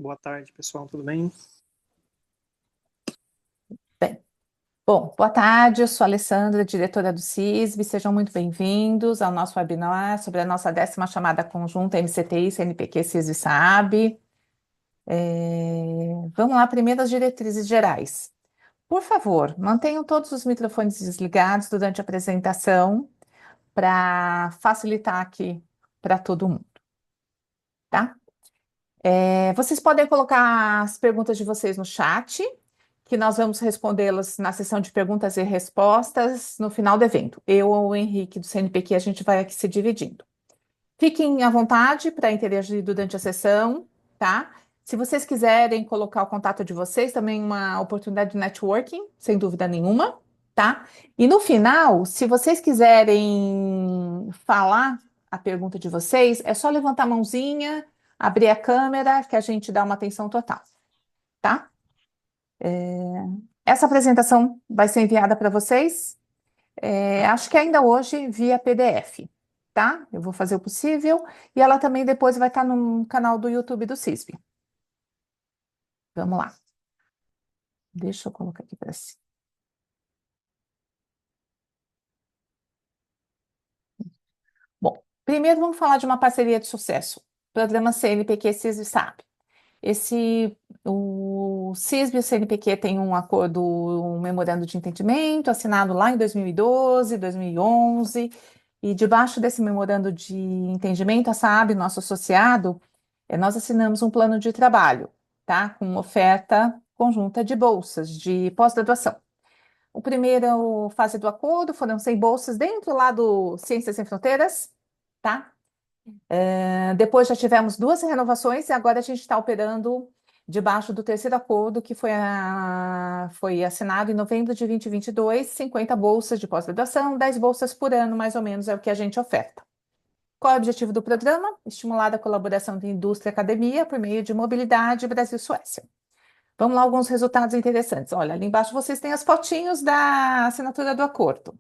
Boa tarde, pessoal, tudo bem? Bem, bom, boa tarde, eu sou a Alessandra, diretora do CISB, sejam muito bem-vindos ao nosso webinar sobre a nossa 10ª chamada conjunta MCTI, CNPq, CISB e SAAB. Vamos lá, primeiro as diretrizes gerais. Por favor, mantenham todos os microfones desligados durante a apresentação para facilitar aqui para todo mundo, tá? Vocês podem colocar as perguntas de vocês no chat, que nós vamos respondê-las na sessão de perguntas e respostas no final do evento. Eu ou o Henrique do CNPq, a gente vai aqui se dividindo. Fiquem à vontade para interagir durante a sessão, tá? Se vocês quiserem colocar o contato de vocês, também uma oportunidade de networking, sem dúvida nenhuma, tá? E no final, se vocês quiserem falar a pergunta de vocês, é só levantar a mãozinha, abrir a câmera, que a gente dá uma atenção total, tá? Essa apresentação vai ser enviada para vocês, acho que ainda hoje via PDF, tá? Eu vou fazer o possível e ela também depois vai estar no canal do YouTube do CISB. Vamos lá. Deixa eu colocar aqui para cima. Bom, primeiro vamos falar de uma parceria de sucesso. Programa CNPq CISB SAP. O CISB e o CNPq têm um acordo, um memorando de entendimento assinado lá em 2012, 2011, e debaixo desse memorando de entendimento, a SAAB, nosso associado, nós assinamos um plano de trabalho, tá? Com oferta conjunta de bolsas de pós-graduação. O primeiro fase do acordo foram 100 bolsas dentro lá do Ciências Sem Fronteiras, tá? Depois já tivemos duas renovações e agora a gente está operando debaixo do terceiro acordo que foi assinado em novembro de 2022, 50 bolsas de pós-graduação, 10 bolsas por ano, mais ou menos, é o que a gente oferta. Qual é o objetivo do programa? Estimular a colaboração de indústria e academia por meio de mobilidade Brasil-Suécia. Vamos lá, alguns resultados interessantes. Olha, ali embaixo vocês têm as fotinhos da assinatura do acordo.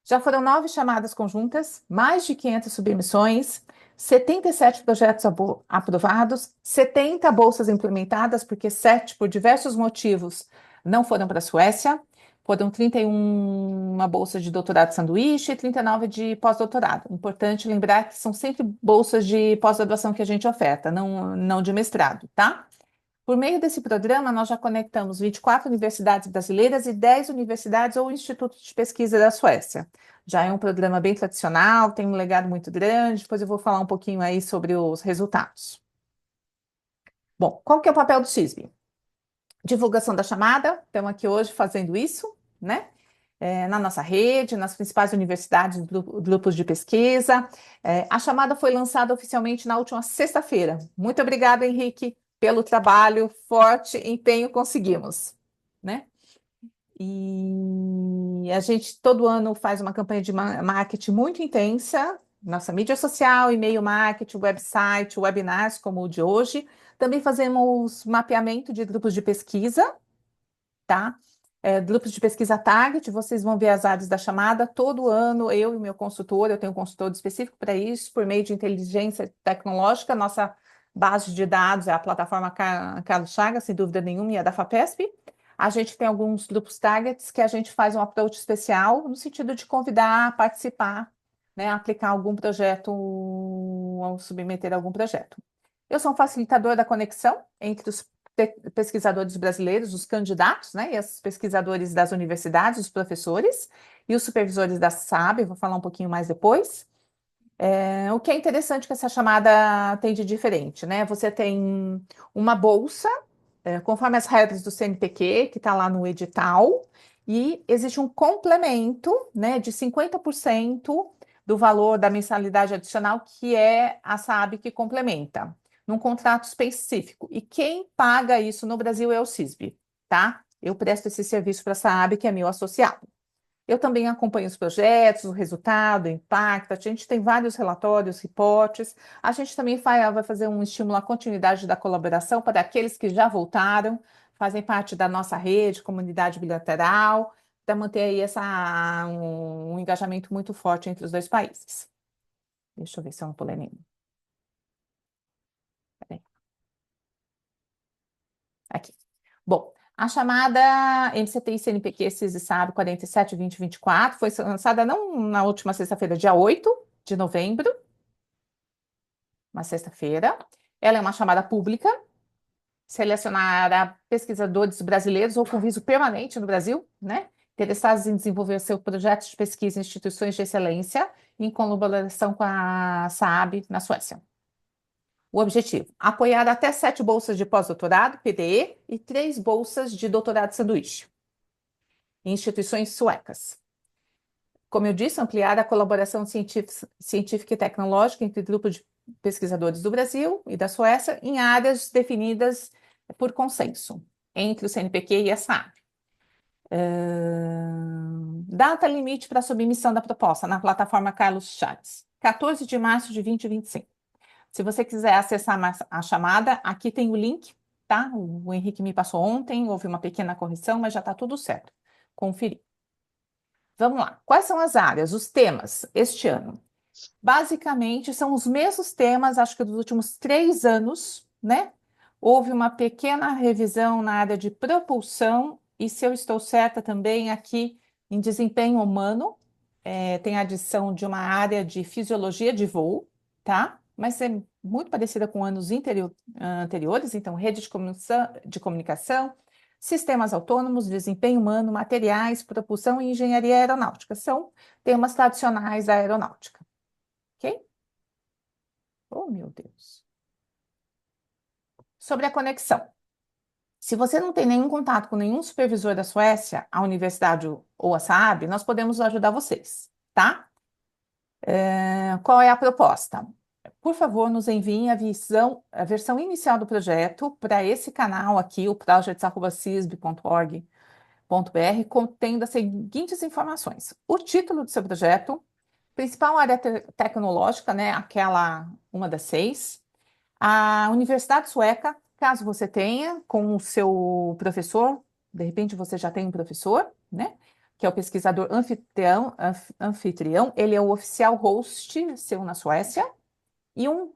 Já foram 9 chamadas conjuntas, mais de 500 submissões, 77 projetos aprovados, 70 bolsas implementadas, porque 7, por diversos motivos, não foram para a Suécia. Foram 31 bolsas de doutorado sanduíche e 39 de pós-doutorado. Importante lembrar que são sempre bolsas de pós-graduação que a gente oferta, não de mestrado, tá? Por meio desse programa, nós já conectamos 24 universidades brasileiras e 10 universidades ou institutos de pesquisa da Suécia. Já é um programa bem tradicional, tem um legado muito grande, depois eu vou falar um pouquinho aí sobre os resultados. Bom, qual que é o papel do CISB? Divulgação da chamada, estamos aqui hoje fazendo isso, né? Na nossa rede, nas principais universidades, grupos de pesquisa. A chamada foi lançada oficialmente na última sexta-feira. Muito obrigada, Henrique, pelo trabalho, forte empenho, conseguimos, né? E a gente todo ano faz uma campanha de marketing muito intensa, nossa mídia social, e-mail marketing, website, webinars como o de hoje. Também fazemos mapeamento de grupos de pesquisa, tá? Grupos de pesquisa target, vocês vão ver as áreas da chamada. Todo ano, eu e meu consultor, eu tenho um consultor específico para isso, por meio de inteligência tecnológica, nossa base de dados é a plataforma Carlos Chagas, sem dúvida nenhuma, e a da FAPESP. A gente tem alguns grupos targets que a gente faz um approach especial, no sentido de convidar a participar, né, aplicar algum projeto, ou submeter algum projeto. Eu sou um facilitador da conexão entre os pesquisadores brasileiros, os candidatos, né, e os pesquisadores das universidades, os professores e os supervisores da SAB, eu vou falar um pouquinho mais depois. O que é interessante que essa chamada tem de diferente, né? Você tem uma bolsa, conforme as regras do CNPq, que está lá no edital, e existe um complemento, né, de 50% do valor da mensalidade adicional, que é a SAB que complementa num contrato específico. E quem paga isso no Brasil é o CISB, tá? Eu presto esse serviço para a SAAB, que é meu associado. Eu também acompanho os projetos, o resultado, o impacto. A gente tem vários relatórios, reportes. A gente também vai fazer um estímulo à continuidade da colaboração para aqueles que já voltaram, fazem parte da nossa rede, comunidade bilateral, para manter aí um engajamento muito forte entre os dois países. Deixa eu ver se eu não pulei nenhum. Aqui. Bom, a chamada MCTI CNPq CISI-SAB 47-2024 foi lançada não na última sexta-feira, dia 8 de novembro, uma sexta-feira. Ela é uma chamada pública, selecionará pesquisadores brasileiros ou com viso permanente no Brasil, né? Interessados em desenvolver seu projeto de pesquisa em instituições de excelência, em colaboração com a SAAB na Suécia. O objetivo: apoiar até 7 bolsas de pós-doutorado, PDE, e 3 bolsas de doutorado sanduíche em instituições suecas. Como eu disse, ampliar a colaboração científica e tecnológica entre grupos de pesquisadores do Brasil e da Suécia em áreas definidas por consenso entre o CNPq e a SAAB. Data limite para submissão da proposta na plataforma Carlos Chaves, 14 de março de 2025. Se você quiser acessar a chamada, aqui tem o link, tá? O Henrique me passou ontem, houve uma pequena correção, mas já está tudo certo. Conferir. Vamos lá. Quais são as áreas, os temas este ano? Basicamente, são os mesmos temas, acho que dos últimos 3 anos, né? Houve uma pequena revisão na área de propulsão, e se eu estou certa também aqui em desempenho humano, tem a adição de uma área de fisiologia de voo, tá? Mas é muito parecida com anos anteriores, então, rede de comunicação, sistemas autônomos, desempenho humano, materiais, propulsão e engenharia aeronáutica. São temas tradicionais da aeronáutica. Ok? Oh, meu Deus. Sobre a conexão. Se você não tem nenhum contato com nenhum supervisor da Suécia, a universidade ou a SAAB, nós podemos ajudar vocês, tá? Qual é a proposta? Por favor, nos enviem a versão inicial do projeto para esse canal aqui, o projects.cisb.org.br, contendo as seguintes informações: o título do seu projeto, principal área tecnológica, né, uma das 6, a universidade sueca, caso você tenha, com o seu professor, de repente você já tem um professor, né? Que é o pesquisador anfitrião, ele é o oficial host seu na Suécia, e um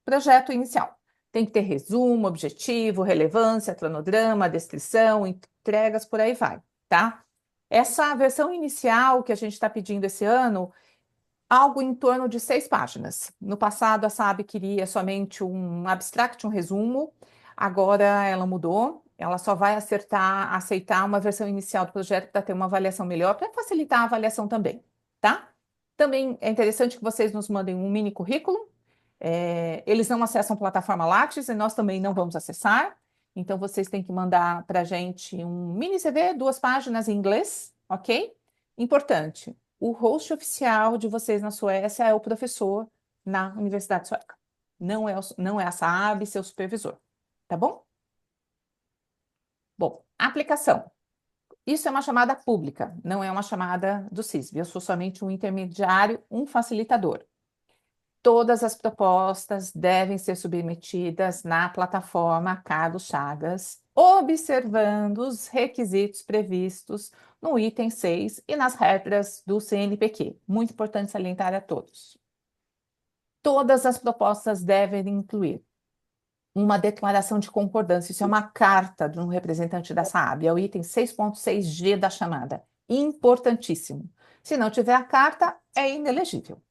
projeto inicial. Tem que ter resumo, objetivo, relevância, cronograma, descrição, entregas, por aí vai, tá? Essa versão inicial que a gente está pedindo esse ano, algo em torno de 6 páginas. No passado, a SAAB queria somente um abstract, um resumo. Agora ela mudou. Ela só vai aceitar uma versão inicial do projeto para ter uma avaliação melhor, para facilitar a avaliação também, tá? Também é interessante que vocês nos mandem um mini currículo. Eles não acessam plataforma Lattes e nós também não vamos acessar. Então, vocês têm que mandar para a gente um mini CV, 2 páginas em inglês, ok? Importante, o host oficial de vocês na Suécia é o professor na Universidade Sueca. Não é a SAAB, seu supervisor. Tá bom? Bom, aplicação. Isso é uma chamada pública, não é uma chamada do CISB. Eu sou somente um intermediário, um facilitador. Todas as propostas devem ser submetidas na plataforma Carlos Chagas, observando os requisitos previstos no item 6 e nas regras do CNPq. Muito importante salientar a todos. Todas as propostas devem incluir uma declaração de concordância. Isso é uma carta de um representante da SAAB, é o item 6.6g da chamada. Importantíssimo. Se não tiver a carta, é inelegível.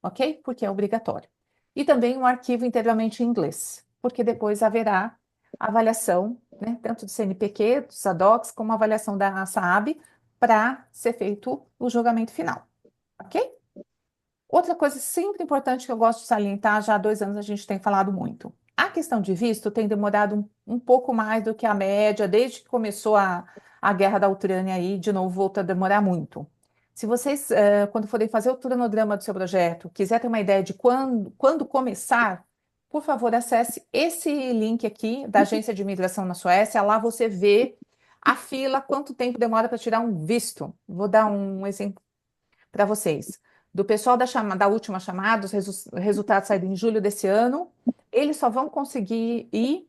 Ok? Porque é obrigatório. E também um arquivo integralmente em inglês, porque depois haverá avaliação, né, tanto do CNPq, dos ADOCs, como a avaliação da SAAB, para ser feito o julgamento final. Ok? Outra coisa sempre importante que eu gosto de salientar, já há 2 anos a gente tem falado muito. A questão de visto tem demorado um pouco mais do que a média, desde que começou a guerra da Ucrânia aí, de novo volta a demorar muito. Se vocês, quando forem fazer o cronograma do seu projeto, quiser ter uma ideia de quando começar, por favor, acesse esse link aqui da Agência de Imigração na Suécia. Lá você vê a fila, quanto tempo demora para tirar um visto. Vou dar um exemplo para vocês. Do pessoal da última chamada, os resultados saíram em julho desse ano, eles só vão conseguir ir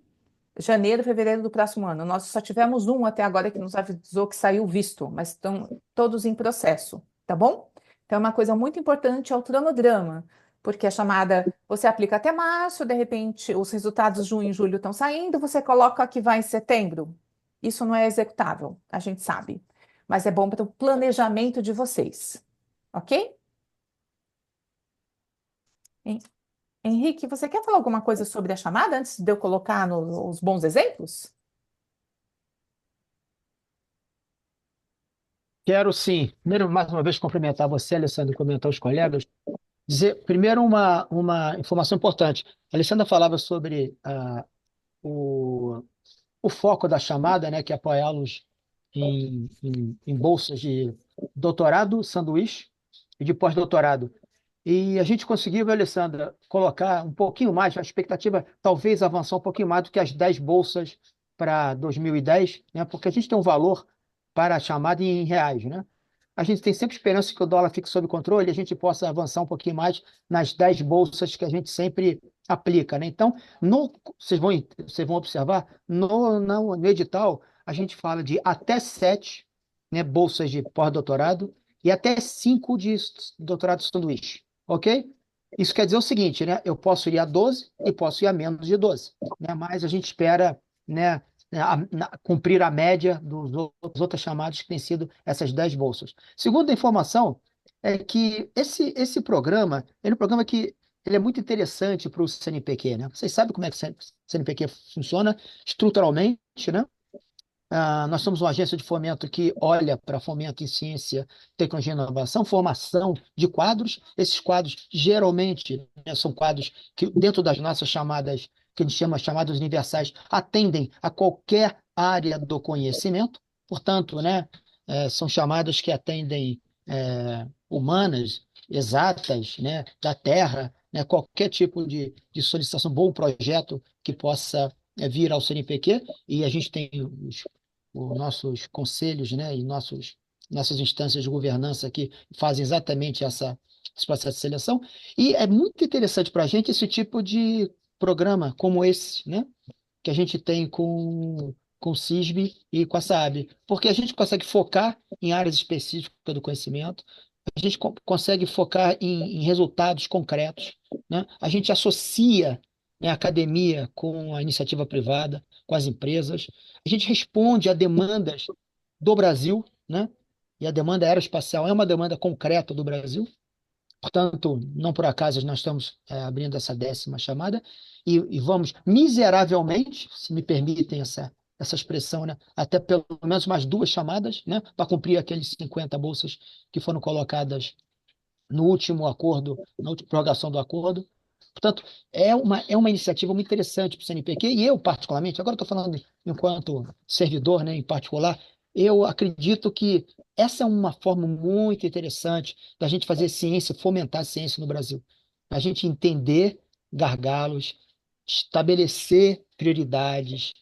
janeiro, fevereiro do próximo ano. Nós só tivemos um até agora que nos avisou que saiu visto, mas estão todos em processo, tá bom? Então, uma coisa muito importante é o cronograma. porque a chamada você aplica até março, de repente os resultados de junho e julho estão saindo, você coloca que vai em setembro. Isso não é executável, a gente sabe, mas é bom para o planejamento de vocês, ok? Hen- Henrique, você quer falar alguma coisa sobre a chamada antes de eu colocar os bons exemplos? Quero sim, primeiro, mais uma vez, cumprimentar você, Alessandro, e comentar os colegas. Dizer, primeiro, uma informação importante. A Alessandra falava sobre o, o foco da chamada, né, que é apoiá-los em bolsas de doutorado, sanduíche e de pós-doutorado. E a gente conseguiu, Alessandra, colocar um pouquinho mais, a expectativa talvez avançar um pouquinho mais do que as 10 bolsas para 2010, né? Porque a gente tem um valor para a chamada em reais, né? A gente tem sempre esperança que o dólar fique sob controle e a gente possa avançar um pouquinho mais nas 10 bolsas que a gente sempre aplica, né? Então, vocês vão observar, no edital, a gente fala de até 7, né, bolsas de pós-doutorado e até 5 de doutorado sanduíche, ok? Isso quer dizer o seguinte, né? Eu posso ir a 12 e posso ir a menos de 12, né? Mas a gente espera, né, cumprir a média dos outras chamadas que têm sido essas 10 bolsas. Segunda informação é que esse programa, ele é um programa que ele é muito interessante para o CNPq, né? Vocês sabem como é que o CNPq funciona estruturalmente, né? Nós somos uma agência de fomento que olha para fomento em ciência, tecnologia e inovação, formação de quadros. Esses quadros, geralmente, né, são quadros que, dentro das nossas chamadas, que a gente chama chamadas universais, atendem a qualquer área do conhecimento. Portanto, né, são chamadas que atendem humanas, exatas, né, da Terra, né, qualquer tipo de solicitação, bom projeto que possa vir ao CNPq, e a gente tem os nossos conselhos, né, e nossas instâncias de governança que fazem exatamente esse processo de seleção. E é muito interessante para a gente esse tipo de programa como esse, né, que a gente tem com o CISB e com a SAAB, porque a gente consegue focar em áreas específicas do conhecimento, a gente consegue focar em resultados concretos, né? A gente associa, né, a academia com a iniciativa privada, com as empresas. A gente responde a demandas do Brasil, né? E a demanda aeroespacial é uma demanda concreta do Brasil. Portanto, não por acaso nós estamos abrindo essa 10ª chamada e vamos miseravelmente, se me permitem essa expressão, né, até pelo menos mais 2 chamadas, né, para cumprir aqueles 50 bolsas que foram colocadas no último acordo, na última prorrogação do acordo. Portanto, é uma iniciativa muito interessante para o CNPq, e eu, particularmente, agora estou falando enquanto servidor, né, em particular, eu acredito que essa é uma forma muito interessante da gente fazer ciência, fomentar a ciência no Brasil. A gente entender gargalos, estabelecer prioridades,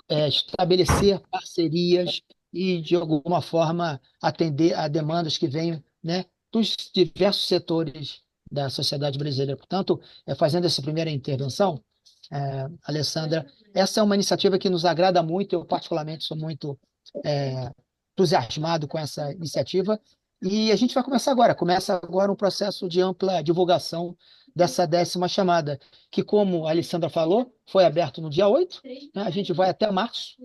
estabelecer parcerias e, de alguma forma, atender a demandas que vêm, né, dos diversos setores da sociedade brasileira. Portanto, fazendo essa primeira intervenção, Alessandra, essa é uma iniciativa que nos agrada muito. Eu, particularmente, sou muito entusiasmado com essa iniciativa. E a gente vai começar agora. Começa agora um processo de ampla divulgação dessa 10ª chamada, que, como a Alessandra falou, foi aberto no dia 8, né? A gente vai até março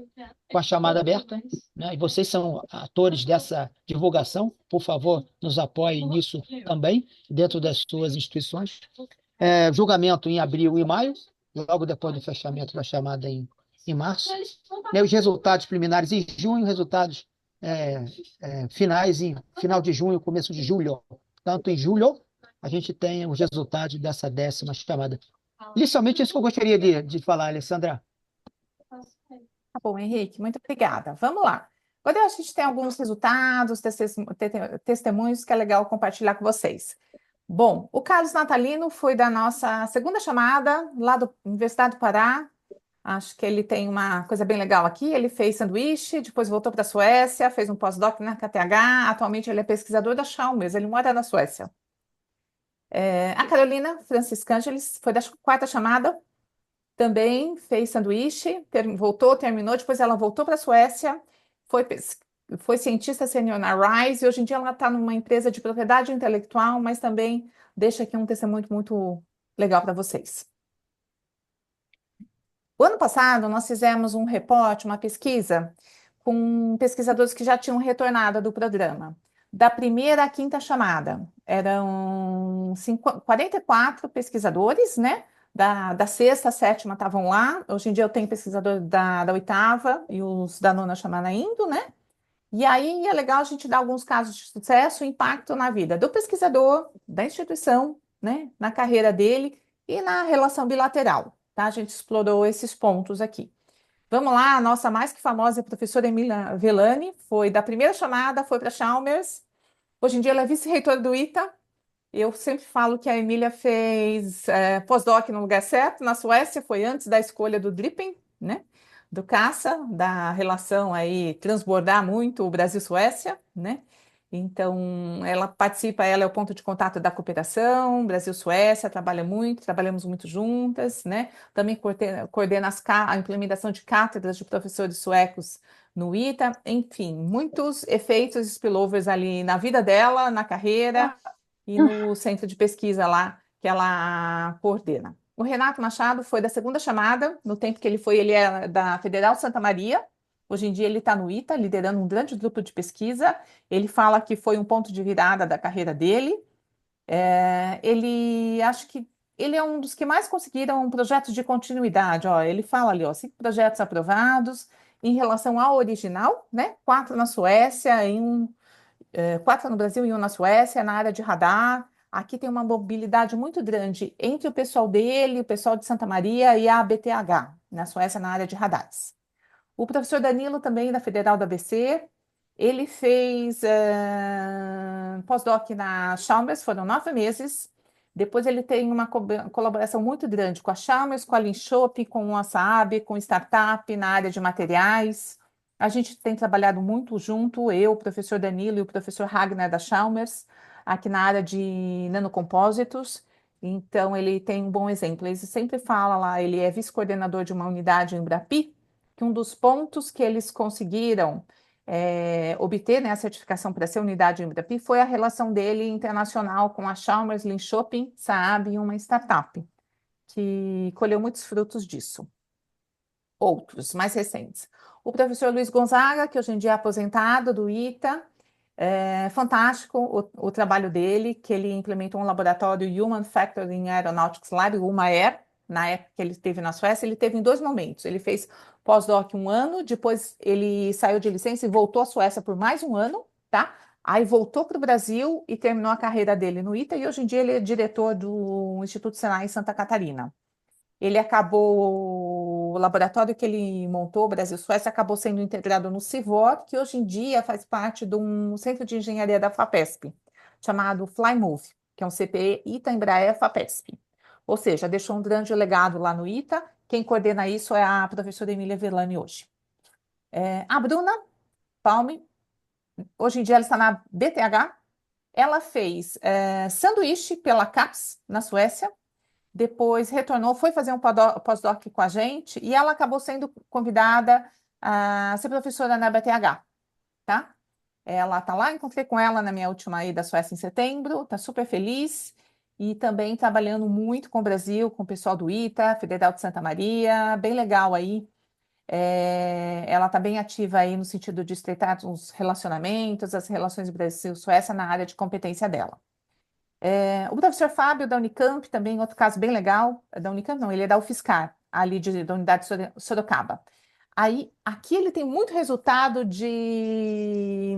com a chamada aberta, né? E vocês são atores dessa divulgação. Por favor, nos apoiem nisso também, dentro das suas instituições. Julgamento em abril e maio, logo depois do fechamento da chamada em março. Né, os resultados preliminares em junho, resultados é, finais em final de junho, começo de julho. Tanto em julho, a gente tem os resultados dessa 10ª chamada. Inicialmente, isso que eu gostaria de falar, Alessandra. Tá bom, Henrique, muito obrigada. Vamos lá. Agora a gente tem alguns resultados, testemunhos que é legal compartilhar com vocês. Bom, o Carlos Natalino foi da nossa segunda chamada, lá do Universidade do Pará. Acho que ele tem uma coisa bem legal aqui. Ele fez sanduíche, depois voltou para a Suécia, fez um pós-doc na KTH. Atualmente ele é pesquisador da Chalmers, ele mora na Suécia. A Carolina Francisca Angeles foi da quarta chamada, também fez sanduíche, voltou, terminou, depois ela voltou para a Suécia, foi foi cientista sênior na Rise e hoje em dia ela está numa empresa de propriedade intelectual, mas também deixa aqui um testemunho muito legal para vocês. O ano passado, nós fizemos um reporte, uma pesquisa, com pesquisadores que já tinham retornado do programa. Da primeira à quinta chamada, eram 44 pesquisadores, né? Da sexta à sétima estavam lá. Hoje em dia eu tenho pesquisador da oitava e os da nona chamada indo, né? E aí é legal a gente dar alguns casos de sucesso e impacto na vida do pesquisador, da instituição, né, na carreira dele e na relação bilateral, tá? A gente explorou esses pontos aqui. Vamos lá, a nossa mais que famosa professora Emília Velani foi da primeira chamada, foi para Chalmers. Hoje em dia ela é vice-reitora do ITA. Eu sempre falo que a Emília fez pós-doc no lugar certo, na Suécia, foi antes da escolha do Dripping, né? Do caça, da relação aí transbordar muito o Brasil-Suécia, né? Então, ela participa, ela é o ponto de contato da cooperação, Brasil-Suécia, trabalha muito, trabalhamos muito juntas, né? Também coordena a implementação de cátedras de professores suecos no ITA, enfim, muitos efeitos spillovers ali na vida dela, na carreira, e no centro de pesquisa lá que ela coordena. O Renato Machado foi da segunda chamada, no tempo que ele é da Federal Santa Maria. Hoje em dia ele está no ITA, liderando um grande grupo de pesquisa. Ele fala que foi um ponto de virada da carreira dele. Ele acho que ele é um dos que mais conseguiram projetos de continuidade. Ó, ele fala ali, ó, 5 projetos aprovados em relação ao original, né? 4 na Suécia e 4 no Brasil e 1 na Suécia, na área de radar. Aqui tem uma mobilidade muito grande entre o pessoal dele, o pessoal de Santa Maria e a BTH, na Suécia, na área de radares. O professor Danilo, também da Federal da ABC, ele fez pós-doc na Chalmers, foram 9 meses. Depois ele tem uma colaboração muito grande com a Chalmers, com a Linköping, com a Saab, com startup na área de materiais. A gente tem trabalhado muito junto, eu, o professor Danilo e o professor Ragnar da Chalmers, aqui na área de nanocompósitos. Então, ele tem um bom exemplo. Ele sempre fala lá, ele é vice-coordenador de uma unidade em Brapi, que um dos pontos que eles conseguiram obter, né, a certificação para ser unidade Embrapi foi a relação dele internacional com a Chalmers, Linköping, Saab e uma startup, que colheu muitos frutos disso. Outros, mais recentes. O professor Luiz Gonzaga, que hoje em dia é aposentado do ITA, fantástico o trabalho dele, que ele implementou um laboratório Human Factor in Aeronautics Lab, o UMAER, na época que ele esteve na Suécia, ele teve em 2 momentos. Ele fez pós-doc 1 ano, depois ele saiu de licença e voltou à Suécia por mais 1 ano, tá? Aí voltou para o Brasil e terminou a carreira dele no ITA, e hoje em dia ele é diretor do Instituto Senai em Santa Catarina. Ele acabou, o laboratório que ele montou, Brasil-Suécia, acabou sendo integrado no CIVOR, que hoje em dia faz parte de um centro de engenharia da FAPESP, chamado FlyMove, que é um CPE ITA Embraer FAPESP. Ou seja, deixou um grande legado lá no ITA. Quem coordena isso é a professora Emília Velani hoje. A Bruna Palme, hoje em dia ela está na BTH. Ela fez sanduíche pela CAPES, na Suécia. Depois retornou, foi fazer um pós-doc com a gente e ela acabou sendo convidada a ser professora na BTH, tá? Ela está lá, encontrei com ela na minha última ida à Suécia em setembro, está super feliz e também trabalhando muito com o Brasil, com o pessoal do ITA, Federal de Santa Maria, bem legal aí. Ela está bem ativa aí no sentido de estreitar os relacionamentos, as relações Brasil-Suécia na área de competência dela. O professor Fábio, da Unicamp, também outro caso bem legal, da Unicamp não, ele é da UFSCar, ali da unidade de Sorocaba. Aí, aqui ele tem muito resultado de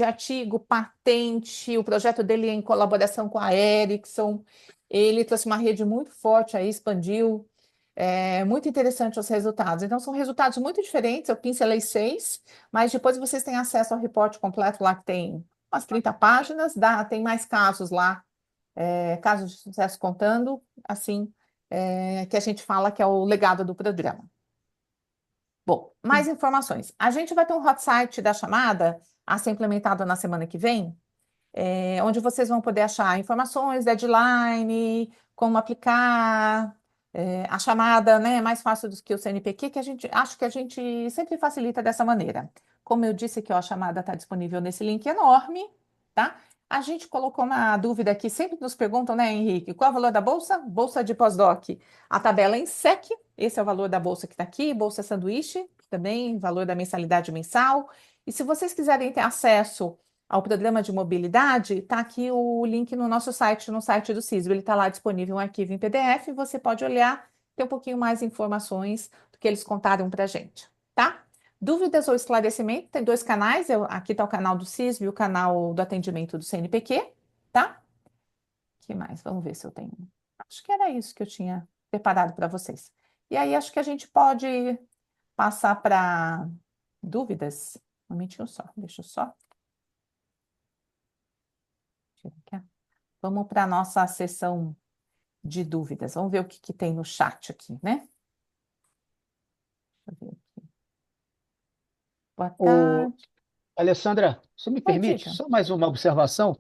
artigo, patente, o projeto dele é em colaboração com a Ericsson, ele trouxe uma rede muito forte aí, expandiu, muito interessante os resultados. Então, são resultados muito diferentes, eu pincelei 6, mas depois vocês têm acesso ao reporte completo lá, que tem umas 30 páginas, tem mais casos lá, casos de sucesso contando, assim, que a gente fala que é o legado do programa. Bom, mais informações. A gente vai ter um hot site da chamada a ser implementado na semana que vem, onde vocês vão poder achar informações, deadline, como aplicar, a chamada, né, é mais fácil do que o CNPq, que a gente acho que a gente sempre facilita dessa maneira. Como eu disse que ó, a chamada está disponível nesse link enorme, tá? A gente colocou uma dúvida aqui, sempre nos perguntam, né, Henrique, qual é o valor da bolsa? Bolsa de pós-doc. A tabela é em SEC, esse é o valor da bolsa que está aqui, bolsa sanduíche, também valor da mensalidade mensal. E se vocês quiserem ter acesso ao programa de mobilidade, está aqui o link no nosso site, no site do CISB. Ele está lá disponível um arquivo em PDF, você pode olhar, ter um pouquinho mais informações do que eles contaram para a gente, tá? Dúvidas ou esclarecimento, tem dois canais, aqui está o canal do CISB e o canal do atendimento do CNPq, tá? O que mais? Vamos ver se eu tenho. Acho que era isso que eu tinha preparado para vocês. E aí, acho que a gente pode passar para dúvidas. Um momentinho só, deixa eu só. Tira aqui, ó. Vamos para a nossa sessão de dúvidas. Vamos ver o que, que tem no chat aqui, né? Deixa eu ver aqui. Boa O, tarde. Alessandra, se me Oi, permite, diga. só mais uma observação,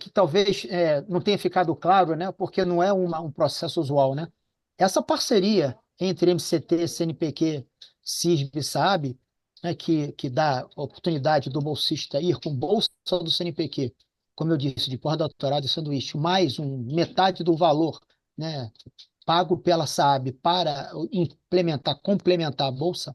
que talvez não tenha ficado claro, né, porque não é um processo usual, né? Essa parceria entre MCT, CNPq, CISB e SAAB, né, que dá a oportunidade do bolsista ir com bolsa do CNPq, como eu disse, de pós-doutorado e sanduíche, mais metade do valor, né, pago pela SAAB para implementar, complementar a bolsa,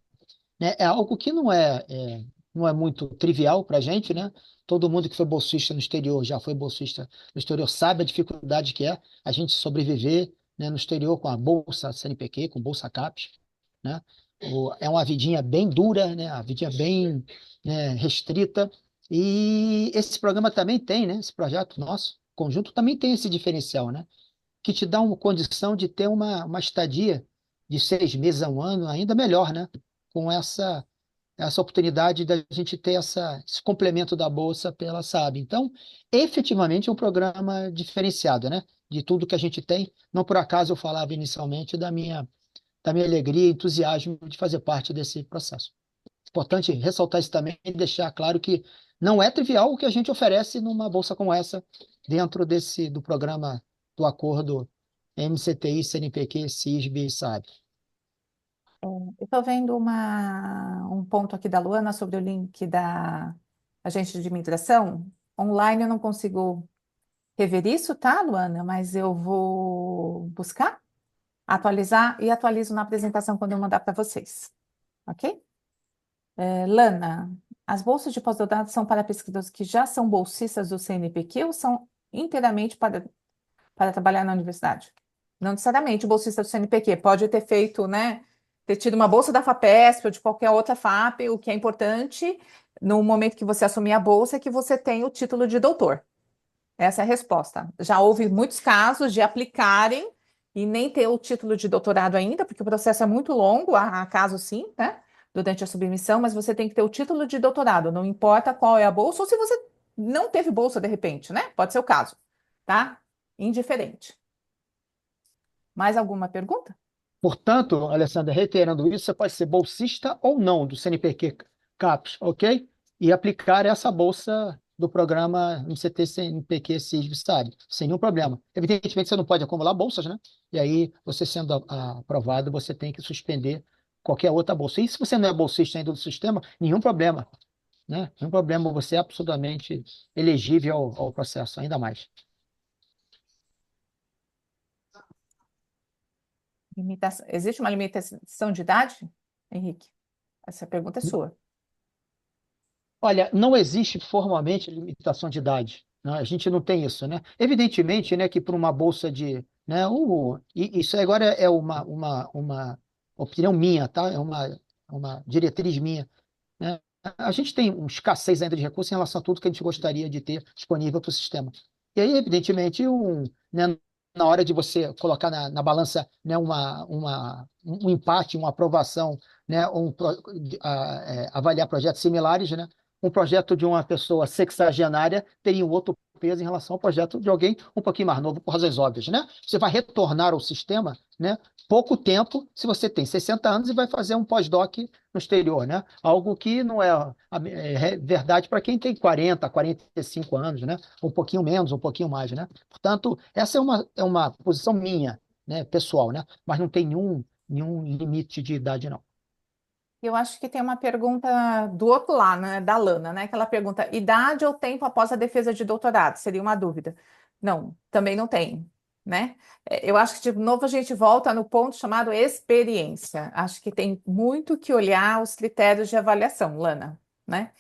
né? É algo que não é muito trivial para a gente, né? Todo mundo que foi bolsista no exterior, já foi bolsista no exterior, sabe a dificuldade que é a gente sobreviver, né, no exterior com a bolsa CNPq, com bolsa CAPES, né? É uma vidinha bem dura, né? A vidinha bem, né, restrita. E esse programa também tem, né? Esse projeto nosso, conjunto, também tem esse diferencial, né? Que te dá uma condição de ter uma estadia de 6 meses a um ano, ainda melhor, né? Com essa oportunidade da gente ter esse complemento da bolsa pela SAB. Então, efetivamente é um programa diferenciado, né? De tudo que a gente tem. Não por acaso eu falava inicialmente da minha alegria e entusiasmo de fazer parte desse processo. Importante ressaltar isso também e deixar claro que não é trivial o que a gente oferece numa bolsa como essa, dentro do programa do acordo MCTI, CNPq, CISB e SAB. Eu estou vendo um ponto aqui da Luana sobre o link da agente de imigração. Online eu não consigo rever isso, tá, Luana? Mas eu vou buscar, atualizar e atualizo na apresentação quando eu mandar para vocês, ok? Lana, as bolsas de pós-doutorado são para pesquisadores que já são bolsistas do CNPq ou são inteiramente para trabalhar na universidade? Não necessariamente o bolsista do CNPq, pode ter feito, né, ter tido uma bolsa da FAPESP ou de qualquer outra FAP, o que é importante no momento que você assumir a bolsa é que você tenha o título de doutor. Essa é a resposta. Já houve muitos casos de aplicarem e nem ter o título de doutorado ainda, porque o processo é muito longo, há casos sim, né, durante a submissão, mas você tem que ter o título de doutorado, não importa qual é a bolsa, ou se você não teve bolsa de repente, né? Pode ser o caso, tá? Indiferente. Mais alguma pergunta? Portanto, Alessandra, reiterando isso, você pode ser bolsista ou não do CNPq CAPES, ok? E aplicar essa bolsa do programa MCT CNPq CISB SAD, sem nenhum problema. Evidentemente, você não pode acumular bolsas, né? E aí, você sendo aprovado, você tem que suspender qualquer outra bolsa. E se você não é bolsista ainda do sistema, nenhum problema, né? Nenhum problema, você é absolutamente elegível ao processo, ainda mais. Existe uma limitação de idade, Henrique? Essa pergunta é sua. Olha, não existe formalmente limitação de idade, né? A gente não tem isso, né? Evidentemente, né, que por uma bolsa de, né, e isso agora é uma opinião minha, tá? É uma diretriz minha, né? A gente tem uma escassez ainda de recursos em relação a tudo que a gente gostaria de ter disponível para o sistema. E aí, evidentemente, né, na hora de você colocar na balança, né, um empate, uma aprovação, né, avaliar projetos similares, né, um projeto de uma pessoa sexagenária teria um outro peso em relação ao projeto de alguém um pouquinho mais novo, por razões óbvias, né? Você vai retornar ao sistema, né, pouco tempo se você tem 60 anos e vai fazer um pós-doc no exterior, né? Algo que não é verdade para quem tem 40, 45 anos, né? Um pouquinho menos, um pouquinho mais, né? Portanto, essa é uma posição minha, né, pessoal, né? Mas não tem nenhum limite de idade, não. Eu acho que tem uma pergunta do outro lado, né, da Lana, né? Que ela pergunta: idade ou tempo após a defesa de doutorado? Seria uma dúvida. Não, também não tem, né? Eu acho que, de novo, a gente volta no ponto chamado experiência. Acho que tem muito que olhar os critérios de avaliação, Lana, né?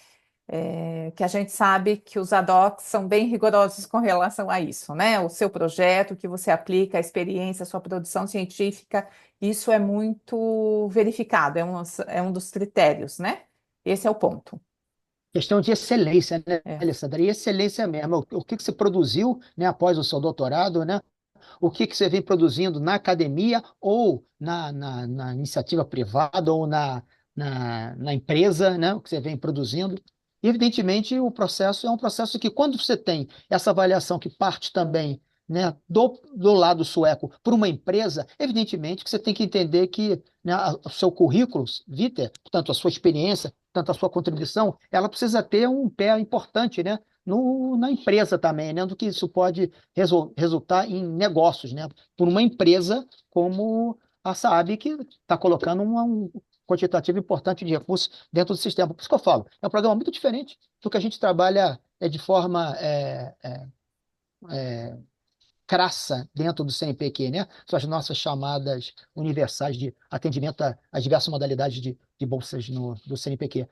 Que a gente sabe que os ad-hocs são bem rigorosos com relação a isso, né? O seu projeto, que você aplica, a experiência, a sua produção científica, isso é muito verificado, é um dos critérios, né? Esse é o ponto. Questão de excelência, né, É. Alessandra? E excelência mesmo. O que que você produziu, né, após o seu doutorado, né? O que que você vem produzindo na academia ou na iniciativa privada ou na empresa, né? O que você vem produzindo. E, evidentemente, o processo é um processo que, quando você tem essa avaliação que parte também, né, do lado sueco para uma empresa, evidentemente que você tem que entender que, né, o seu currículo, vitae, portanto, a sua experiência, tanto a sua contribuição, ela precisa ter um pé importante, né, na empresa também, né, do que isso pode resultar em negócios, né, por uma empresa como a Saab, que está colocando um quantitativo importante de recursos dentro do sistema. Por isso que eu falo, é um programa muito diferente do que a gente trabalha de forma crassa dentro do CNPq, né? São as nossas chamadas universais de atendimento às diversas modalidades de bolsas do CNPq.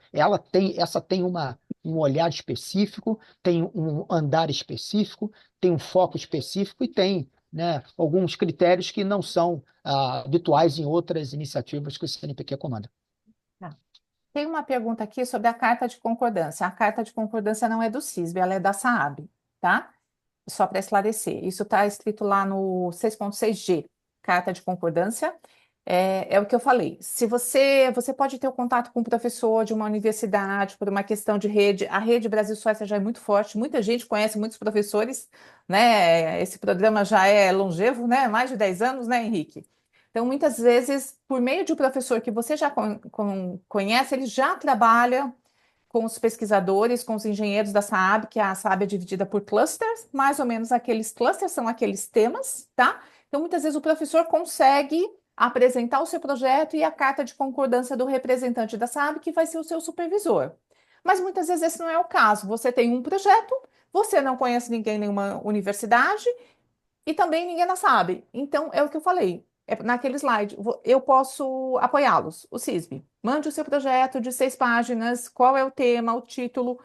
Essa tem um olhar específico, tem um andar específico, tem um foco específico e tem, né, alguns critérios que não são habituais em outras iniciativas que o CNPq comanda. Tá. Tem uma pergunta aqui sobre a carta de concordância. A carta de concordância não é do CISB, ela é da SAAB, tá? Só para esclarecer, isso está escrito lá no 6.6G, carta de concordância. É o que eu falei. Se você pode ter o contato com um professor de uma universidade por uma questão de rede. A rede Brasil-Suécia já é muito forte, muita gente conhece muitos professores, né? Esse programa já é longevo, né? Mais de 10 anos, né, Henrique? Então, muitas vezes, por meio de um professor que você já conhece, ele já trabalha com os pesquisadores, com os engenheiros da SAAB, que a SAAB é dividida por clusters, mais ou menos aqueles clusters são aqueles temas, tá? Então, muitas vezes o professor consegue apresentar o seu projeto e a carta de concordância do representante da SAAB, que vai ser o seu supervisor. Mas muitas vezes esse não é o caso. Você tem um projeto, você não conhece ninguém em nenhuma universidade e também ninguém na SAAB. Então, é o que eu falei. Naquele slide, eu posso apoiá-los, o CISB. Mande o seu projeto de 6 páginas, qual é o tema, o título,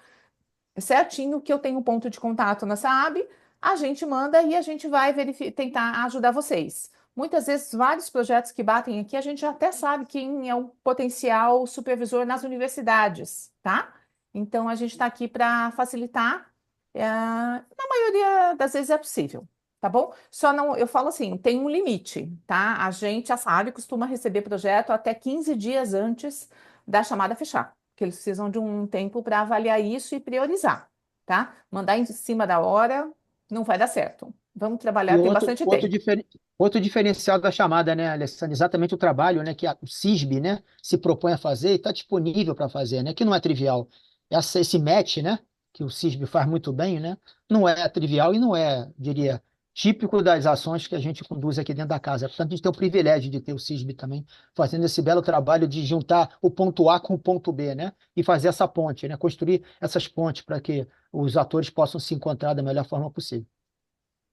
certinho, que eu tenho um ponto de contato na SAAB, a gente manda e a gente vai tentar ajudar vocês. Muitas vezes, vários projetos que batem aqui, a gente já até sabe quem é o potencial supervisor nas universidades, tá? Então, a gente está aqui para facilitar. Na maioria das vezes é possível, tá bom? Só não, eu falo assim, tem um limite, tá? A gente, a SAAB, costuma receber projeto até 15 dias antes da chamada fechar, que eles precisam de um tempo para avaliar isso e priorizar, tá? Mandar em cima da hora não vai dar certo. Vamos E trabalhar, tem bastante tempo. outro diferencial da chamada, né, Alessandra? Exatamente o trabalho, né, que o CISB, né, se propõe a fazer e está disponível para fazer, né, que não é trivial. Esse match, né, que o CISB faz muito bem, né, não é trivial e não é, diria, típico das ações que a gente conduz aqui dentro da casa. Portanto, a gente tem o privilégio de ter o CISB também fazendo esse belo trabalho de juntar o ponto A com o ponto B, né, e fazer essa ponte, né, construir essas pontes para que os atores possam se encontrar da melhor forma possível.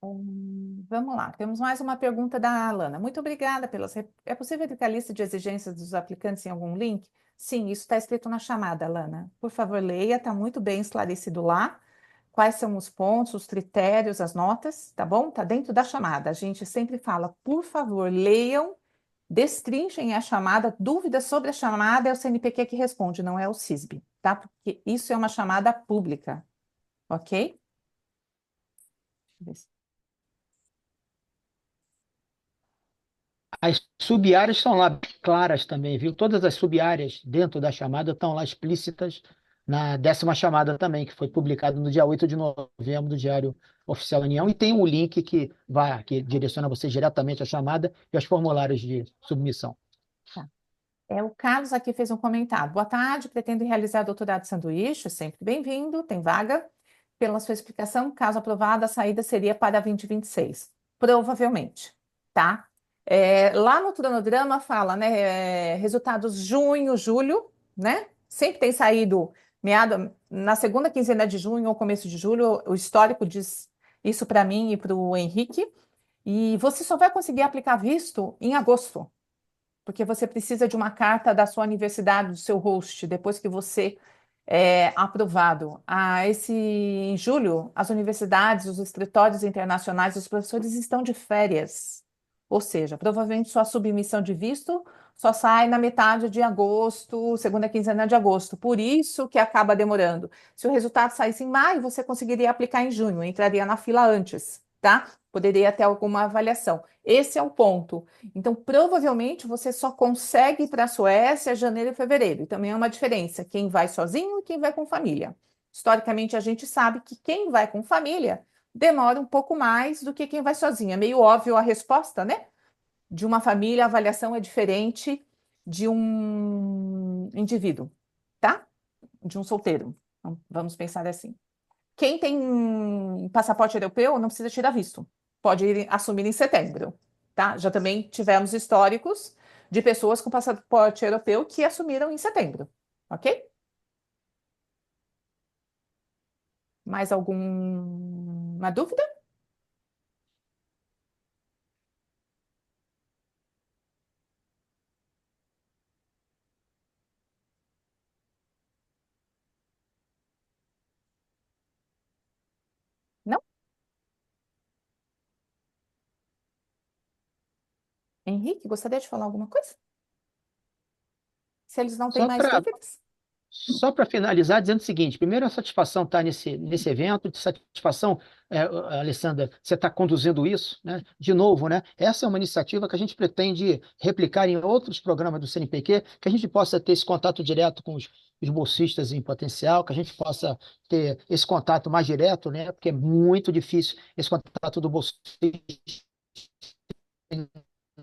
Vamos lá, temos mais uma pergunta da Alana. Muito obrigada pelas. É possível ter a lista de exigências dos aplicantes em algum link? Sim, isso está escrito na chamada, Alana. Por favor, leia, está muito bem esclarecido lá. Quais são os pontos, os critérios, as notas, tá bom? Está dentro da chamada. A gente sempre fala, por favor, leiam, destrinchem a chamada. Dúvidas sobre a chamada é o CNPq que responde, não é o CISB, tá? Porque isso é uma chamada pública, ok? Deixa eu ver. As sub-áreas estão lá claras também, viu? Todas as sub-áreas dentro da chamada estão lá explícitas na 10ª chamada também, que foi publicada no dia 8 de novembro do Diário Oficial da União, e tem um link que direciona você diretamente à chamada e aos formulários de submissão. Tá. O Carlos aqui fez um comentário. Boa tarde, pretendo realizar doutorado de sanduíche, sempre bem-vindo, tem vaga. Pela sua explicação, caso aprovada, a saída seria para 2026. Provavelmente, tá? Lá no cronograma fala, né, resultados junho, julho, né? Sempre tem saído na segunda quinzena de junho ou começo de julho, o histórico diz isso para mim e para o Henrique. E você só vai conseguir aplicar visto em agosto, porque você precisa de uma carta da sua universidade, do seu host, depois que você é aprovado. Em julho, as universidades, os escritórios internacionais, os professores estão de férias. Ou seja, provavelmente sua submissão de visto só sai na metade de agosto, segunda quinzena de agosto. Por isso que acaba demorando. Se o resultado saísse em maio, você conseguiria aplicar em junho, entraria na fila antes, tá? Poderia ter alguma avaliação. Esse é o ponto. Então, provavelmente, você só consegue ir para a Suécia janeiro e fevereiro. E também é uma diferença, quem vai sozinho e quem vai com família. Historicamente, a gente sabe que quem vai com família demora um pouco mais do que quem vai sozinho. É meio óbvio a resposta, né? De uma família, a avaliação é diferente de um indivíduo, tá? De um solteiro. Então, vamos pensar assim. Quem tem passaporte europeu não precisa tirar visto. Pode assumir em setembro, tá? Já também tivemos históricos de pessoas com passaporte europeu que assumiram em setembro, ok? Mais alguma dúvida? Não? Henrique, gostaria de falar alguma coisa? Se eles não têm Só mais para dúvidas? Só para finalizar, dizendo o seguinte: primeiro, a satisfação estar nesse evento, de satisfação, Alessandra, você está conduzindo isso, né? De novo, né? Essa é uma iniciativa que a gente pretende replicar em outros programas do CNPq, que a gente possa ter esse contato direto com os bolsistas em potencial, que a gente possa ter esse contato mais direto, né? Porque é muito difícil esse contato do bolsista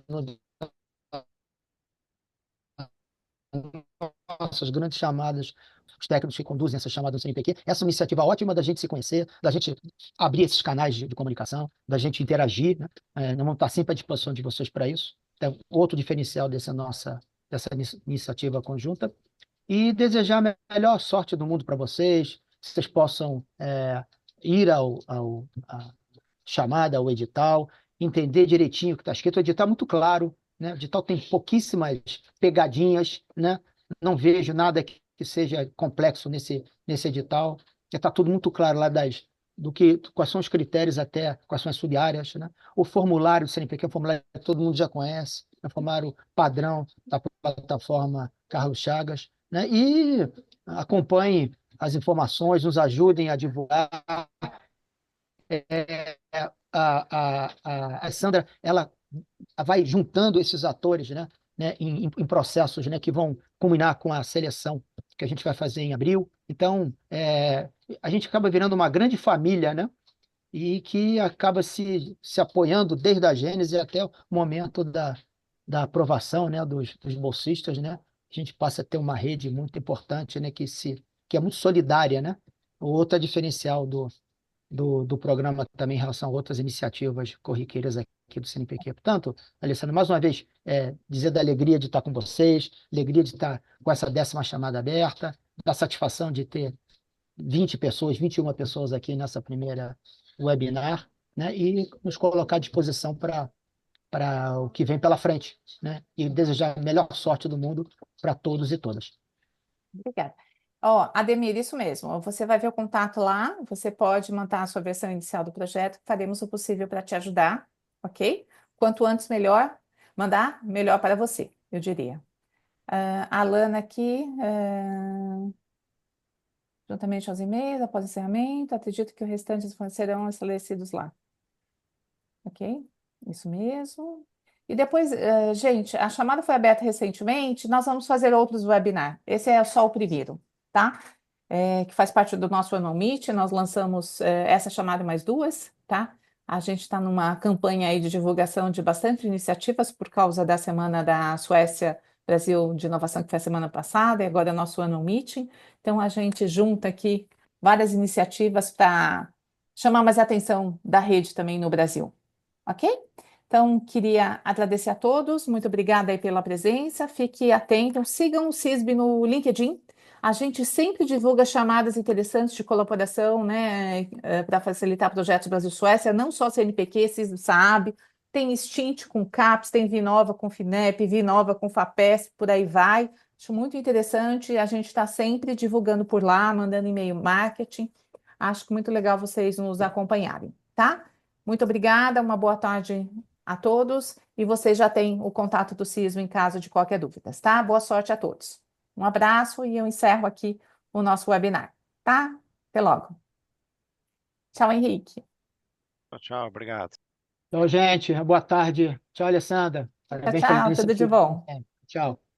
no nossas grandes chamadas, os técnicos que conduzem essas chamadas do CNPq, essa é uma iniciativa ótima da gente se conhecer, da gente abrir esses canais de comunicação, da gente interagir, né? Nós vamos estar sempre à disposição de vocês para isso. Então, outro diferencial dessa iniciativa conjunta. E desejar a melhor sorte do mundo para vocês, que vocês possam ir à chamada, ao edital, entender direitinho o que está escrito. O edital é muito claro, né? O edital tem pouquíssimas pegadinhas, né? Não vejo nada que seja complexo nesse edital. Está tudo muito claro lá quais são os critérios até, quais são as sub-áreas, né? O formulário do CNPq é um formulário que todo mundo já conhece, é um formulário padrão da plataforma Carlos Chagas, né? E acompanhe as informações, nos ajudem a divulgar. A Sandra, ela vai juntando esses atores, né, em processos, né, que vão culminar com a seleção que a gente vai fazer em abril. Então, a gente acaba virando uma grande família, né, e que acaba se apoiando desde a gênese até o momento da aprovação, né, dos bolsistas, né. A gente passa a ter uma rede muito importante, né, que é muito solidária, né. O outro diferencial do programa também em relação a outras iniciativas corriqueiras aqui do CNPq. Portanto, Alessandro, mais uma vez, dizer da alegria de estar com vocês, alegria de estar com essa 10ª chamada aberta, da satisfação de ter 20 pessoas, 21 pessoas aqui nessa primeira webinar, né, e nos colocar à disposição para o que vem pela frente, né, e desejar a melhor sorte do mundo para todos e todas. Obrigada. Ó, Ademir, isso mesmo. Você vai ver o contato lá, você pode mandar a sua versão inicial do projeto, faremos o possível para te ajudar, ok? Quanto antes, melhor. Mandar, melhor para você, eu diria. A Alana aqui, juntamente aos e-mails, após o encerramento, acredito que o restante serão estabelecidos lá. Ok? Isso mesmo. E depois, gente, a chamada foi aberta recentemente, nós vamos fazer outros webinars. Esse é só o primeiro, tá? Que faz parte do nosso Annual Meet, nós lançamos essa chamada e mais duas, tá? A gente está numa campanha aí de divulgação de bastante iniciativas por causa da Semana da Suécia Brasil de Inovação, que foi a semana passada, e agora é nosso Annual Meeting. Então, a gente junta aqui várias iniciativas para chamar mais a atenção da rede também no Brasil, ok? Então, Então, queria agradecer a todos, muito obrigada aí pela presença, fique atento, sigam o CISB no LinkedIn, a gente sempre divulga chamadas interessantes de colaboração, né, para facilitar projetos Brasil-Suécia, não só CNPq, CISB, SAAB, tem Stint com CAPES, tem Vinova com FINEP, Vinova com FAPESP, por aí vai, acho muito interessante, a gente está sempre divulgando por lá, mandando e-mail marketing, acho muito legal vocês nos acompanharem, tá? Muito obrigada, uma boa tarde a todos e vocês já têm o contato do CISO em caso de qualquer dúvida, tá? Boa sorte a todos. Um abraço e eu encerro aqui o nosso webinar, tá? Até logo. Tchau, Henrique. Tchau, tchau, obrigado. Então, gente, boa tarde. Tchau, Alessandra. Tchau, Parabéns pela tchau, tudo de iniciativa. bom. Tchau.